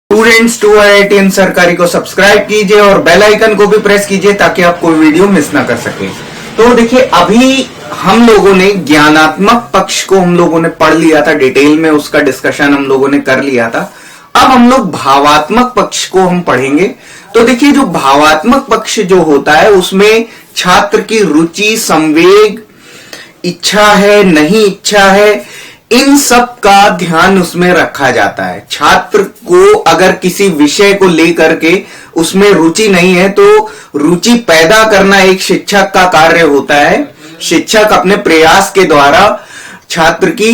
Students to IITN सरकारी को subscribe कीजिए और बेल आइकन को भी प्रेस कीजिए ताकि आप कोई वीडियो मिस ना कर सके। तो देखिए, अभी हम लोगों ने ज्ञानात्मक पक्ष को हम लोगों ने पढ़ लिया था, डिटेल में उसका डिस्कशन हम लोगों ने कर लिया था। अब हम लोग भावात्मक पक्ष को हम पढ़ेंगे। तो देखिए, जो भावात्मक पक्ष जो होता है उसमें छात्र की रुचि, संवेग, इच्छा है, नहीं इच्छा है, इन सब का ध्यान उसमें रखा जाता है। छात्र को अगर किसी विषय को लेकर के उसमें रुचि नहीं है तो रुचि पैदा करना एक शिक्षक का कार्य होता है। शिक्षक अपने प्रयास के द्वारा छात्र की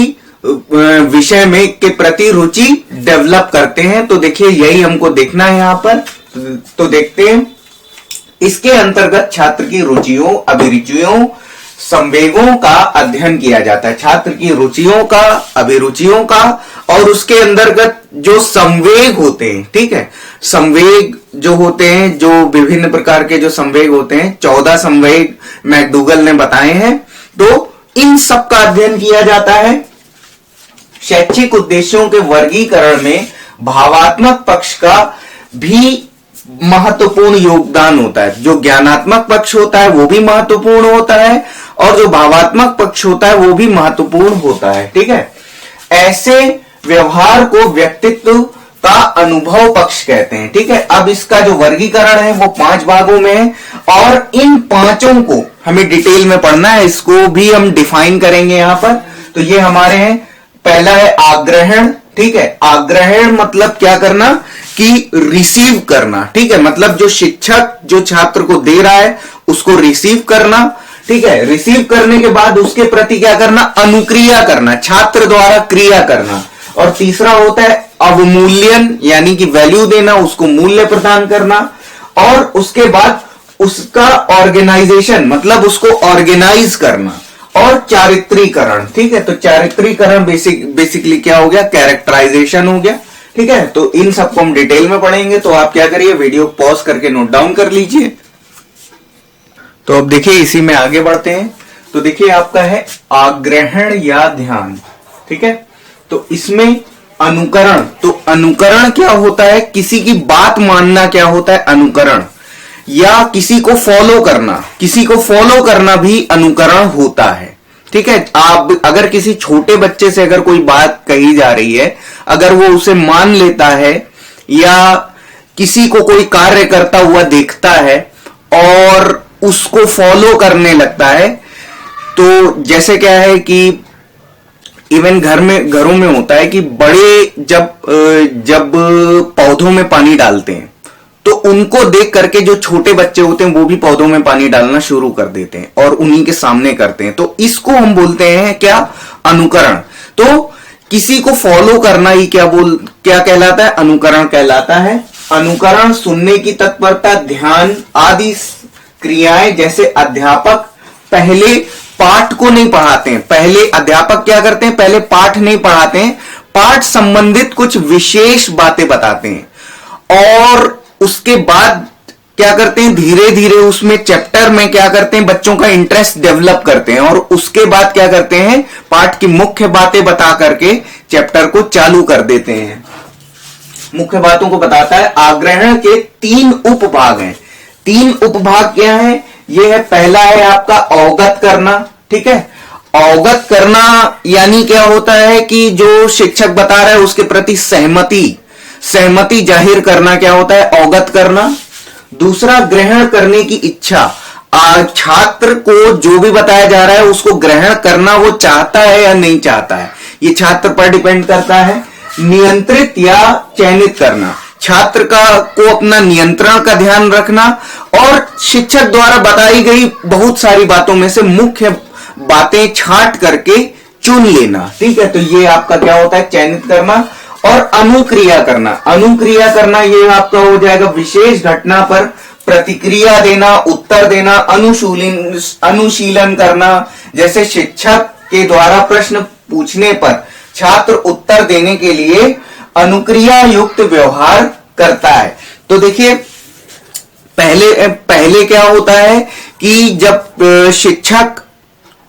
विषय में के प्रति रुचि डेवलप करते हैं। तो देखिए, यही हमको देखना है यहां पर। तो देखते हैं, इसके अंतर्गत छात्र की रुचियों, अभिरुचियों, संवेगों का अध्ययन किया जाता है। छात्र की रुचियों का, अभिरुचियों का, और उसके अंतर्गत जो संवेग होते हैं, ठीक है, संवेग जो होते हैं, जो विभिन्न प्रकार के जो संवेग होते हैं, 14 संवेग मैकडूगल ने बताए हैं। तो इन सब का अध्ययन किया जाता है। शैक्षिक उद्देश्यों के वर्गीकरण में भावात्मक पक्ष का भी महत्वपूर्ण योगदान होता है। जो ज्ञानात्मक पक्ष होता है वो भी महत्वपूर्ण होता है और जो भावात्मक पक्ष होता है वो भी महत्वपूर्ण होता है, ठीक है। ऐसे व्यवहार को व्यक्तित्व का अनुभव पक्ष कहते हैं, ठीक है। अब इसका जो वर्गीकरण है वो 5 भागों में है और इन पांचों को हमें डिटेल में पढ़ना है। इसको भी हम डिफाइन करेंगे यहां पर। तो ये हमारे हैं, पहला है आग्रहण, ठीक है। आग्रहण मतलब क्या करना कि रिसीव करना, ठीक है। मतलब जो शिक्षक जो छात्र को दे रहा है उसको रिसीव करना, ठीक है। रिसीव करने के बाद उसके प्रति क्या करना, अनुक्रिया करना, छात्र द्वारा क्रिया करना। और तीसरा होता है अवमूल्यन, यानी कि वैल्यू देना, उसको मूल्य प्रदान करना। और उसके बाद उसका ऑर्गेनाइजेशन, मतलब उसको ऑर्गेनाइज करना। और चारित्रीकरण, ठीक है। तो चारित्रीकरण बेसिकली क्या हो गया, कैरेक्टराइजेशन हो गया, ठीक है। तो इन सबको हम डिटेल में पढ़ेंगे। तो आप क्या करिए, वीडियो पॉज करके नोट डाउन कर लीजिए। तो अब देखिए, इसी में आगे बढ़ते हैं। तो देखिए, आपका है आग्रहण या ध्यान, ठीक है। तो इसमें अनुकरण, तो अनुकरण क्या होता है, किसी की बात मानना क्या होता है, अनुकरण, या किसी को फॉलो करना, किसी को फॉलो करना भी अनुकरण होता है, ठीक है। आप अगर किसी छोटे बच्चे से अगर कोई बात कही जा रही है, अगर वो उसे मान लेता है या किसी को कोई कार्य करता हुआ देखता है और उसको फॉलो करने लगता है, तो जैसे क्या है कि इवन घरों में होता है कि बड़े जब पौधों में पानी डालते हैं तो उनको देख करके जो छोटे बच्चे होते हैं वो भी पौधों में पानी डालना शुरू कर देते हैं और उन्हीं के सामने करते हैं। तो इसको हम बोलते हैं क्या, अनुकरण। तो किसी को फॉलो करना ही क्या कहलाता है, अनुकरण कहलाता है। अनुकरण सुनने की तत्परता, ध्यान आदि क्रियाएं, जैसे अध्यापक पहले पाठ को नहीं पढ़ाते हैं। पहले अध्यापक क्या करते हैं, पहले पाठ नहीं पढ़ाते हैं, पाठ संबंधित कुछ विशेष बातें बताते हैं और उसके बाद क्या करते हैं, धीरे धीरे उसमें चैप्टर में क्या करते हैं, बच्चों का इंटरेस्ट डेवलप करते हैं और उसके बाद क्या करते हैं, पाठ की मुख्य बातें बता करके चैप्टर को चालू कर देते हैं। मुख्य बातों को बताता है। आग्रहण के 3 उपभाग हैं। 3 उपभाग क्या है, ये है, पहला है आपका अवगत करना, ठीक है। अवगत करना यानी क्या होता है कि जो शिक्षक बता रहा है उसके प्रति सहमति जाहिर करना, क्या होता है, अवगत करना। दूसरा, ग्रहण करने की इच्छा, छात्र को जो भी बताया जा रहा है उसको ग्रहण करना वो चाहता है या नहीं चाहता है, ये छात्र पर डिपेंड करता है। नियंत्रित या चयनित करना, छात्र को अपना नियंत्रण का ध्यान रखना और शिक्षक द्वारा बताई गई बहुत सारी बातों में से मुख्य बातें छांट करके चुन लेना, ठीक है। तो ये आपका क्या होता है, चयनित करना। और अनुक्रिया करना ये आपका हो जाएगा, विशेष घटना पर प्रतिक्रिया देना, उत्तर देना, अनुशीलन करना। जैसे शिक्षक के द्वारा प्रश्न पूछने पर छात्र उत्तर देने के लिए अनुक्रिया युक्त व्यवहार करता है। तो देखिए, पहले क्या होता है कि जब शिक्षक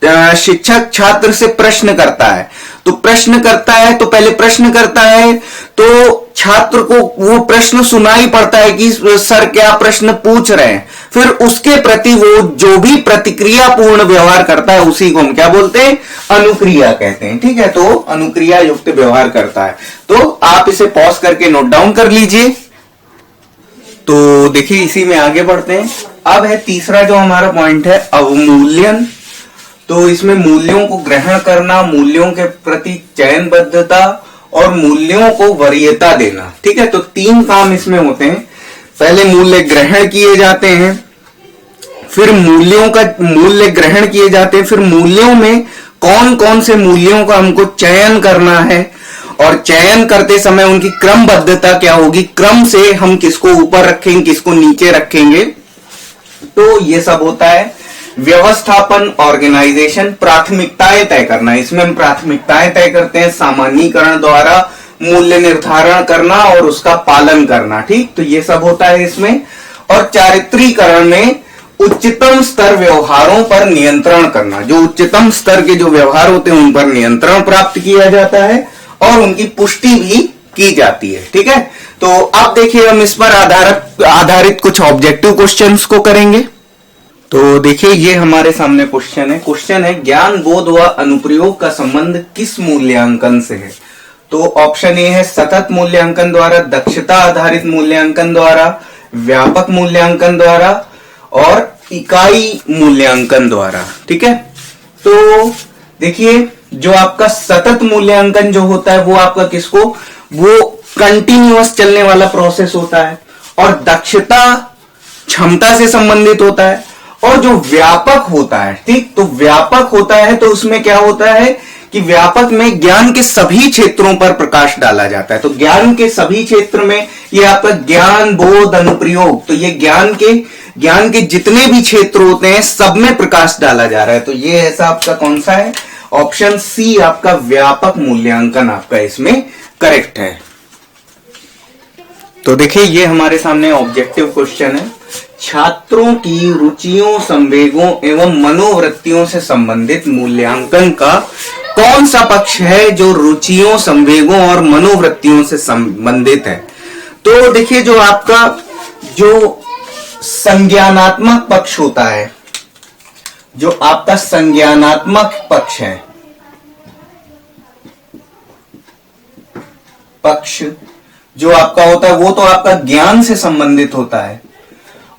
शिक्षक छात्र से प्रश्न करता है, तो प्रश्न करता है तो पहले प्रश्न करता है तो छात्र को वो प्रश्न सुनाई पड़ता है कि सर क्या प्रश्न पूछ रहे हैं, फिर उसके प्रति वो जो भी प्रतिक्रिया पूर्ण व्यवहार करता है उसी को हम क्या बोलते हैं, अनुक्रिया कहते हैं। ठीक है, तो अनुक्रिया युक्त व्यवहार करता है। तो आप इसे पॉज करके नोट डाउन कर लीजिए। तो देखिए इसी में आगे बढ़ते हैं। अब है तीसरा जो हमारा पॉइंट है, अवमूल्यन। तो इसमें मूल्यों को ग्रहण करना, मूल्यों के प्रति चयनबद्धता और मूल्यों को वरीयता देना। ठीक है, तो 3 काम इसमें होते हैं। पहले मूल्य ग्रहण किए जाते हैं, फिर मूल्यों का मूल्य ग्रहण किए जाते हैं, फिर मूल्यों में कौन कौन से मूल्यों का हमको चयन करना है और चयन करते समय उनकी क्रमबद्धता क्या होगी, क्रम से हम किसको ऊपर रखेंगे किसको नीचे रखेंगे। तो ये सब होता है। व्यवस्थापन, ऑर्गेनाइजेशन, प्राथमिकताएं तय करना। इसमें हम प्राथमिकताएं तय करते हैं सामान्यीकरण द्वारा, मूल्य निर्धारण करना और उसका पालन करना। ठीक, तो ये सब होता है इसमें। और चारित्रीकरण में उच्चतम स्तर व्यवहारों पर नियंत्रण करना। जो उच्चतम स्तर के जो व्यवहार होते हैं उन पर नियंत्रण प्राप्त किया जाता है और उनकी पुष्टि भी की जाती है। ठीक है, तो अब देखिए हम इस पर आधारित कुछ ऑब्जेक्टिव क्वेश्चंस को करेंगे। तो देखिए ये हमारे सामने क्वेश्चन है ज्ञान बोध व अनुप्रयोग का संबंध किस मूल्यांकन से है। तो ऑप्शन ए है सतत मूल्यांकन द्वारा, दक्षता आधारित मूल्यांकन द्वारा, व्यापक मूल्यांकन द्वारा और इकाई मूल्यांकन द्वारा। ठीक है, तो देखिए जो आपका सतत मूल्यांकन जो होता है वो आपका किसको, वो कंटिन्यूअस चलने वाला प्रोसेस होता है और दक्षता क्षमता से संबंधित होता है। और जो व्यापक होता है, ठीक, तो व्यापक होता है तो उसमें क्या होता है कि व्यापक में ज्ञान के सभी क्षेत्रों पर प्रकाश डाला जाता है। तो ज्ञान के सभी क्षेत्र में ये आपका ज्ञान बोध अनुप्रयोग, तो ये ज्ञान के जितने भी क्षेत्र होते हैं सब में प्रकाश डाला जा रहा है। तो ये ऐसा आपका कौन सा है, ऑप्शन सी आपका व्यापक मूल्यांकन आपका इसमें करेक्ट है। तो देखिए ये हमारे सामने ऑब्जेक्टिव क्वेश्चन है, छात्रों की रुचियों, संवेगों एवं मनोवृत्तियों से संबंधित मूल्यांकन का कौन सा पक्ष है जो रुचियों, संवेगों और मनोवृत्तियों से संबंधित है। तो देखिए जो आपका जो संज्ञानात्मक पक्ष होता है, जो आपका संज्ञानात्मक पक्ष है, पक्ष जो आपका होता है वो तो आपका ज्ञान से संबंधित होता है।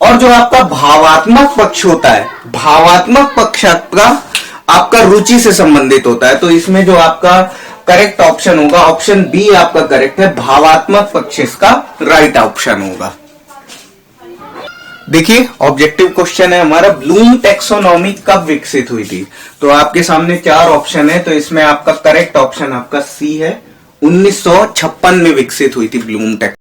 और जो आपका भावात्मक पक्ष होता है, भावात्मक पक्ष आपका रुचि से संबंधित होता है। तो इसमें जो आपका करेक्ट ऑप्शन होगा, ऑप्शन बी आपका करेक्ट है, भावात्मक पक्ष इसका राइट ऑप्शन होगा। देखिए ऑब्जेक्टिव क्वेश्चन है हमारा, ब्लूम टैक्सोनॉमी कब विकसित हुई थी। तो आपके सामने 4 ऑप्शन है, तो इसमें आपका करेक्ट ऑप्शन आपका सी है, 1956 में विकसित हुई थी ब्लूम टैक्सोनॉमी।